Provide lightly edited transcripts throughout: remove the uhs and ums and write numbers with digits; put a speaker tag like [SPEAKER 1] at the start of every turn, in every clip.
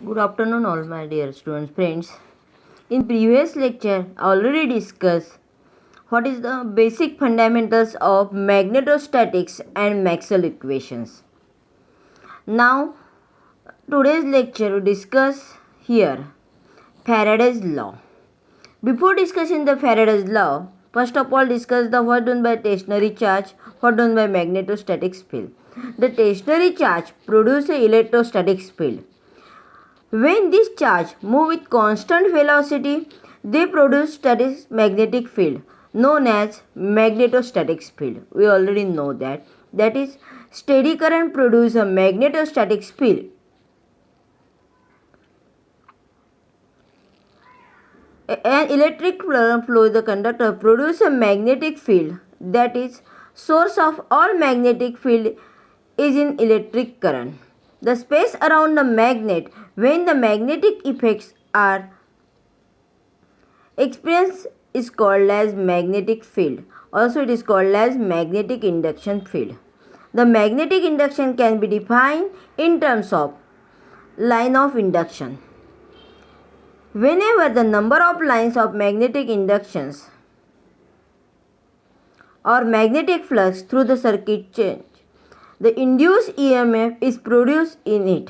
[SPEAKER 1] Good afternoon, all my dear students, friends. In previous lecture, I already discussed what is the basic fundamentals of magnetostatics and Maxwell equations. Now, today's lecture we discuss here Faraday's law. Before discussing the Faraday's law, first of all discuss the what done by stationary charge, what done by magnetostatic field. The stationary charge produces an electrostatic field. When this charge move with constant velocity, they produce static magnetic field known as magnetostatic field. We already know that. That is, steady current produce a magnetostatic field. An electric flow, the conductor produce a magnetic field. That is, source of all magnetic field is in electric current. The space around the magnet when the magnetic effects are experienced is called as magnetic field. Also it is called as magnetic induction field. The magnetic induction can be defined in terms of line of induction. Whenever the number of lines of magnetic inductions or magnetic flux through the circuit change, the induced EMF is produced in it.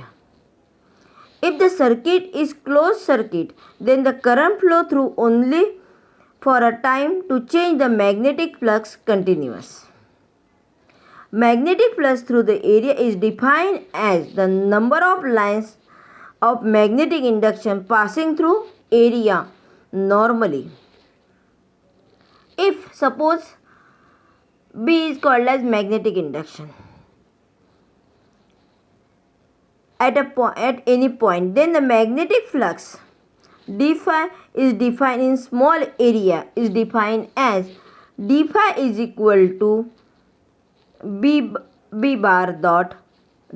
[SPEAKER 1] If the circuit is closed circuit, then the current flow through only for a time to change the magnetic flux continuous. Magnetic flux through the area is defined as the number of lines of magnetic induction passing through area normally. If suppose B is called as magnetic induction at any point, then the magnetic flux d phi is defined in small area is defined as d phi is equal to b bar dot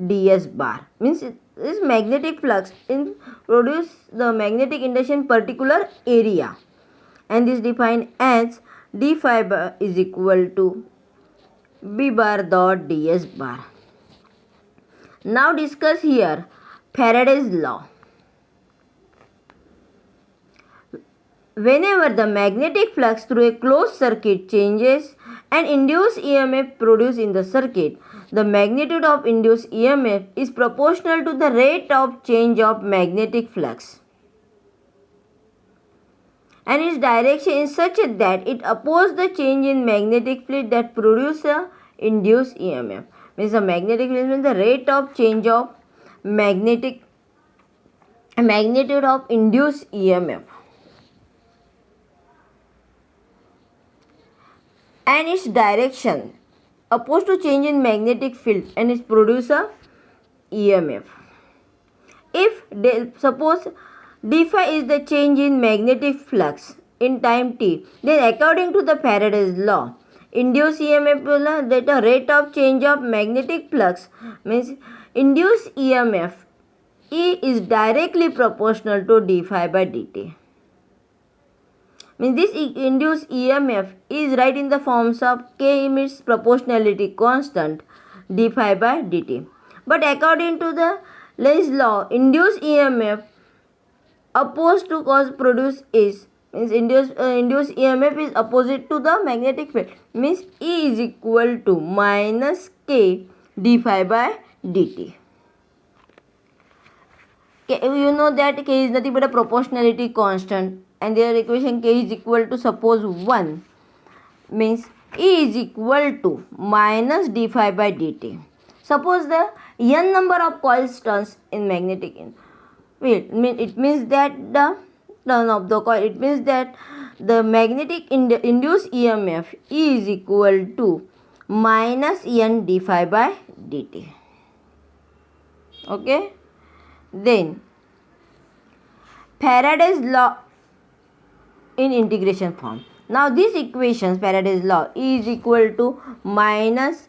[SPEAKER 1] ds bar. Means this magnetic flux in produce the magnetic induction particular area, and is defined as d phi bar is equal to b bar dot ds bar. Now discuss here Faraday's law. Whenever the magnetic flux through a closed circuit changes and induced EMF produced in the circuit, the magnitude of induced EMF is proportional to the rate of change of magnetic flux, and its direction is such that it opposes the change in magnetic field that produces a induced EMF. Means the magnetic field means the rate of change of magnitude of induced EMF, and its direction opposed to change in magnetic field, and it produces a EMF. If suppose d phi is the change in magnetic flux in time t, then according to the Faraday's law, induced EMF that the rate of change of magnetic flux means induced EMF E is directly proportional to d phi by dt. Means this induced EMF is right in the forms of K emits proportionality constant d phi by dt. But according to the Lenz's law, induced EMF opposed to cause produce is means induced EMF is opposite to the magnetic field, means E is equal to minus K d phi by dt. You know that K is nothing but a proportionality constant, and their equation K is equal to suppose 1, means E is equal to minus d phi by dt. Suppose the n number of coils turns in magnetic field, it means that the turn of the coil, it means that the magnetic induced EMF E is equal to minus n d phi by dt. Okay, then Faraday's law in integration form. Now this equation Faraday's law E is equal to minus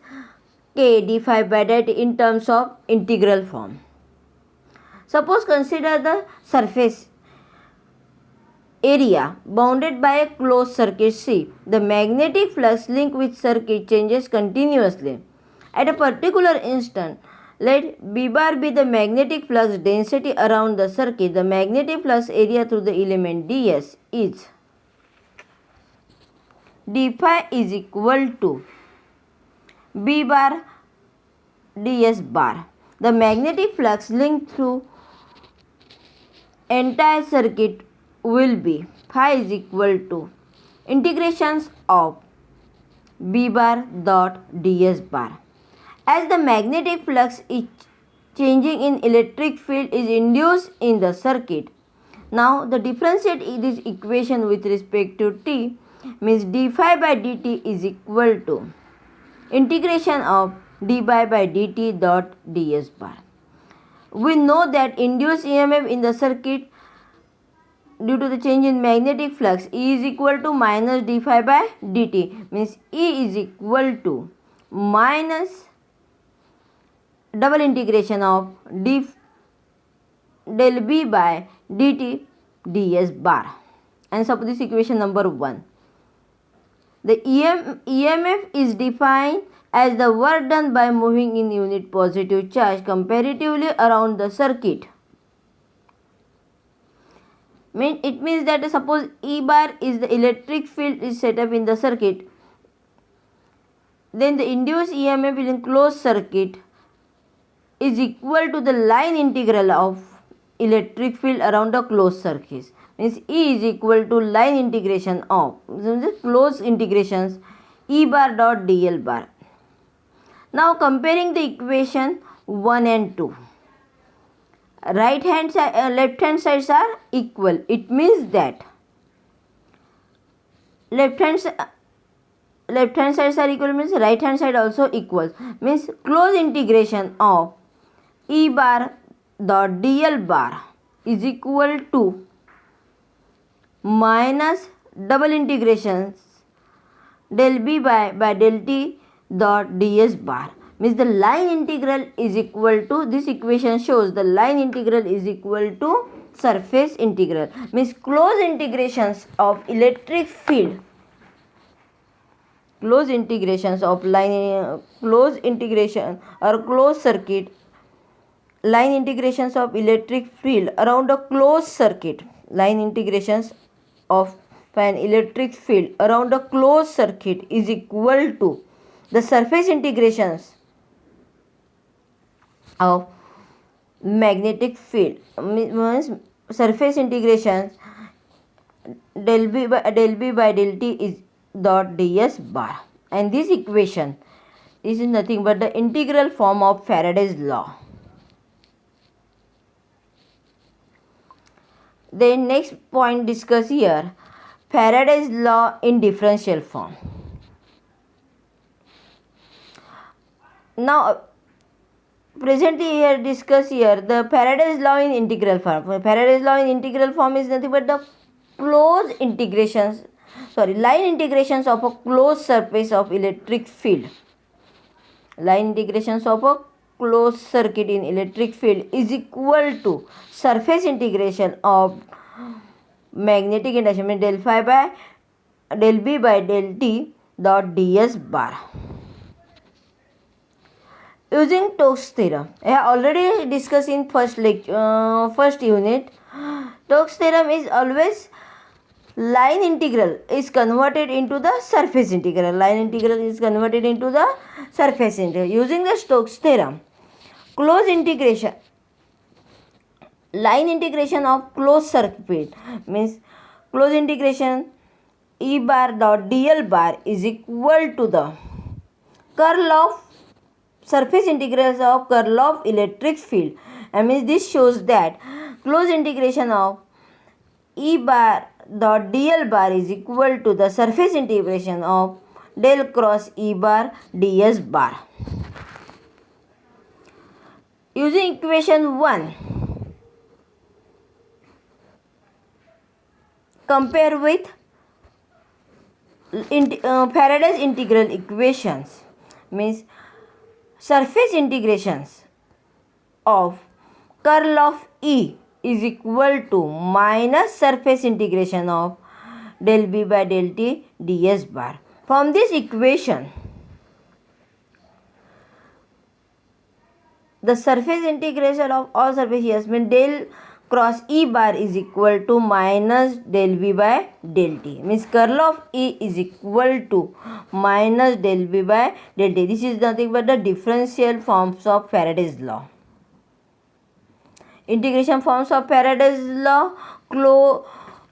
[SPEAKER 1] K d phi by dt in terms of integral form. Suppose consider the surface area bounded by a closed circuit C. The magnetic flux linked with circuit changes continuously. At a particular instant, Let B bar be the magnetic flux density around the circuit. The magnetic flux area through the element ds is d phi is equal to B bar ds bar. The magnetic flux linked through entire circuit will be phi is equal to integrations of B bar dot ds bar. As the magnetic flux is changing in electric field is induced in the circuit. Now the differentiate this equation with respect to t means d phi by dt is equal to integration of d phi by dt dot ds bar. We know that induced EMF in the circuit due to the change in magnetic flux E is equal to minus d phi by dt means E is equal to minus double integration of del B by dt ds bar. Answer for this equation number 1. The EMF is defined as the work done by moving in unit positive charge comparatively around the circuit. It means that suppose E bar is the electric field is set up in the circuit, then the induced EMF in closed circuit is equal to the line integral of electric field around a closed circuit. Means E is equal to line integration of closed integrations E bar dot dl bar. Now comparing the equation 1 and 2. Right hand side, left hand sides are equal. It means that left hand sides are equal means right hand side also equals. Means close integration of E bar dot dl bar is equal to minus double integrations del B by del T dot ds bar. Means the line integral is equal to, this equation shows the line integral is equal to surface integral. Means close integrations of electric field, close integrations of close integration or closed circuit, line integrations of electric field around a closed circuit, line integrations of an electric field around a closed circuit is equal to the surface integrations of magnetic field. Means surface integrations del B by del T is dot ds bar, and this equation is nothing but the integral form of Faraday's law. Then next point discuss here, Faraday's law in differential form. Now presently here discuss here the Faraday's law in integral form. Faraday's law in integral form is nothing but the line integrations of a closed surface of electric field. Line integrations of a closed circuit in electric field is equal to surface integration of magnetic induction means del B by del T dot ds bar. Using Stokes theorem, I have already discussed in first unit. Stokes theorem is always line integral is converted into the surface integral. Line integral is converted into the surface integral. Using the Stokes theorem, close integration, line integration of closed circuit means close integration E bar dot dl bar is equal to the curl of surface integrals of curl of electric field. I mean this shows that close integration of E bar dot dl bar is equal to the surface integration of del cross E bar ds bar. Using equation 1, compare with Faraday's integral equations. Means surface integrations of curl of E is equal to minus surface integration of del B by del T ds bar. From this equation, the surface integration of all surface yes means del cross E bar is equal to minus del V by del T. Means curl of E is equal to minus del V by del T. This is nothing but the differential forms of Faraday's law. Integration forms of Faraday's law.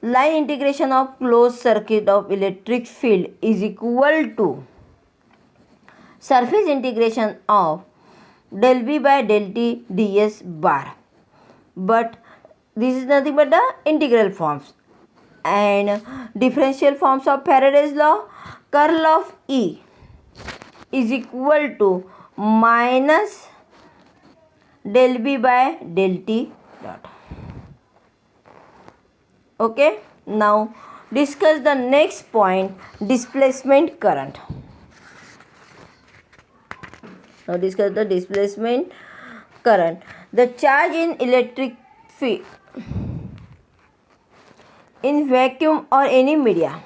[SPEAKER 1] Line integration of closed circuit of electric field is equal to surface integration of del V by del T ds bar. But this is nothing but the integral forms. And differential forms of Faraday's law, curl of E is equal to minus del B by del T dot. Okay, now discuss the next point, displacement current. Now discuss the displacement current. The charge in electric field in vacuum or any media.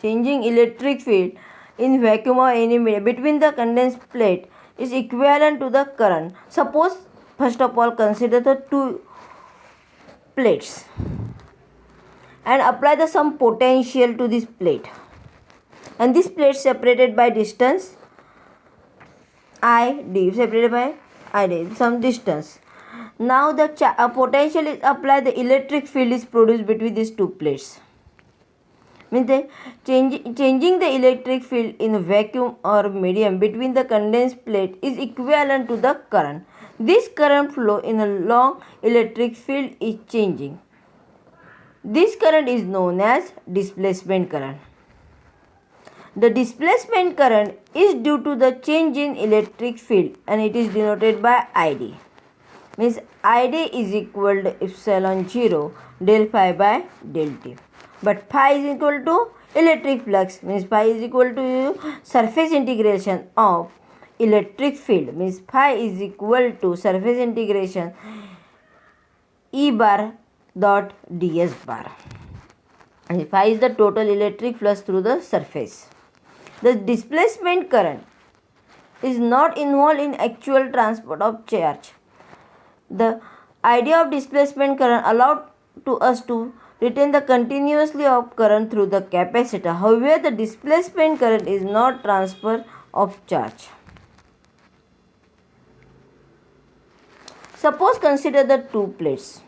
[SPEAKER 1] Changing electric field in vacuum or any media between the condensed plate is equivalent to the current. Suppose first of all consider the two plates and apply the some potential to this plate, and this plate separated by distance ID, separated by ID, some distance. Now the potential is applied, the electric field is produced between these two plates. Means the changing the electric field in a vacuum or medium between the condensed plate is equivalent to the current. This current flow in a long electric field is changing. This current is known as displacement current. The displacement current is due to the change in electric field and it is denoted by ID. Means ID is equal to epsilon 0 del phi by del T. But phi is equal to electric flux, means phi is equal to surface integration of electric field, means phi is equal to surface integration E bar dot ds bar. And phi is the total electric flux through the surface. The displacement current is not involved in actual transport of charge. The idea of displacement current allowed to us to retain the continuously of current through the capacitor. However, the displacement current is not transfer of charge. Suppose consider the two plates,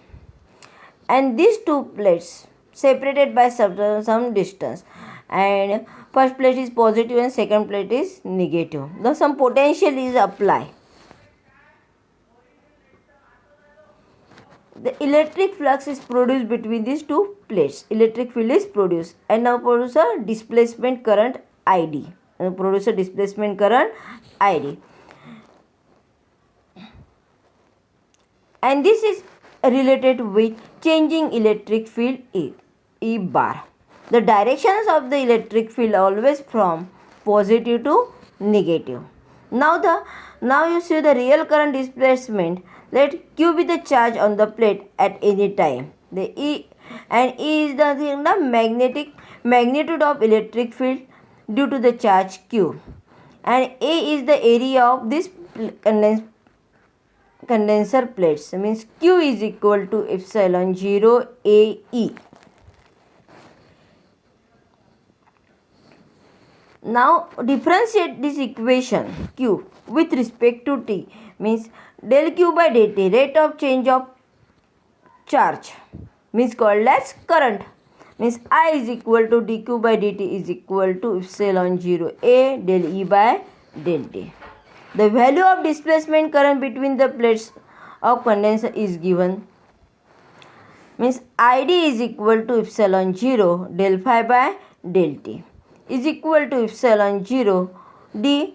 [SPEAKER 1] and these two plates separated by some distance, and first plate is positive and second plate is negative. Now some potential is applied. The electric flux is produced between these two plates. Electric field is produced and now produce a displacement current ID. Produce a displacement current ID. And this is related with changing electric field E bar. The directions of the electric field always from positive to negative. Now you see the real current displacement. Let Q be the charge on the plate at any time. The E is the magnetic magnitude of electric field due to the charge Q, and A is the area of this condenser plates. Means Q is equal to epsilon 0 AE. Now differentiate this equation Q with respect to T. Means del Q by dt, rate of change of charge, means called as current. Means I is equal to dq by dt is equal to epsilon 0 A del E by del T. The value of displacement current between the plates of condenser is given. Means ID is equal to epsilon 0 del phi by del T is equal to epsilon 0 d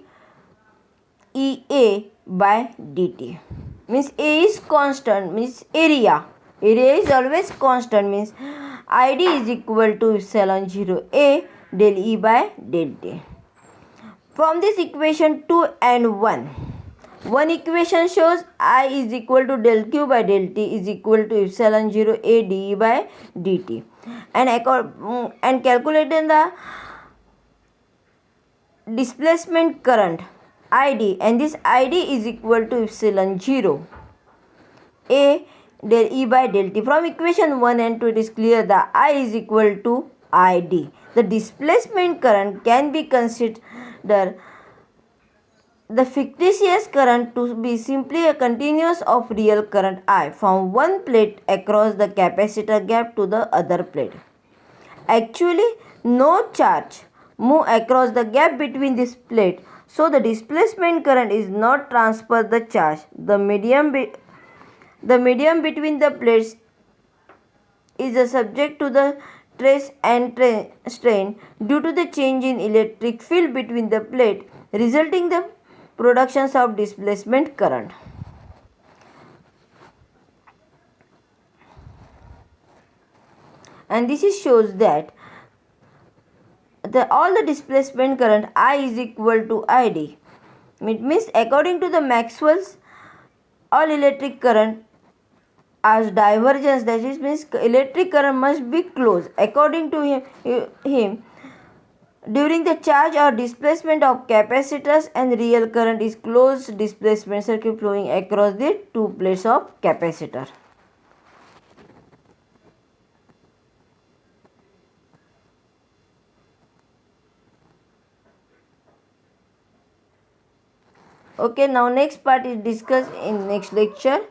[SPEAKER 1] EA by dt. Means A is constant, means area is always constant, means ID is equal to epsilon 0 A del E by del T. From this equation 2 and 1 equation shows I is equal to del Q by del T is equal to epsilon 0 A dE by dt, and calculating the displacement current id, and this id is equal to epsilon 0 a del E by del T. From equation 1 and 2 it is clear that I is equal to id. The displacement current can be considered the fictitious current to be simply a continuous of real current I from one plate across the capacitor gap to the other plate. Actually, no charge move across the gap between this plate, so the displacement current is not transfer the charge. The medium between the plates is subject to the stress and strain due to the change in electric field between the plate, resulting the productions of displacement current. And this shows that all the displacement current I is equal to id. It means according to the Maxwell's, all electric current as divergence, that is means electric current must be closed according to him during the charge or displacement of capacitors, and real current is closed displacement circuit flowing across the two plates of capacitor. Okay, now next part is discussed in next lecture.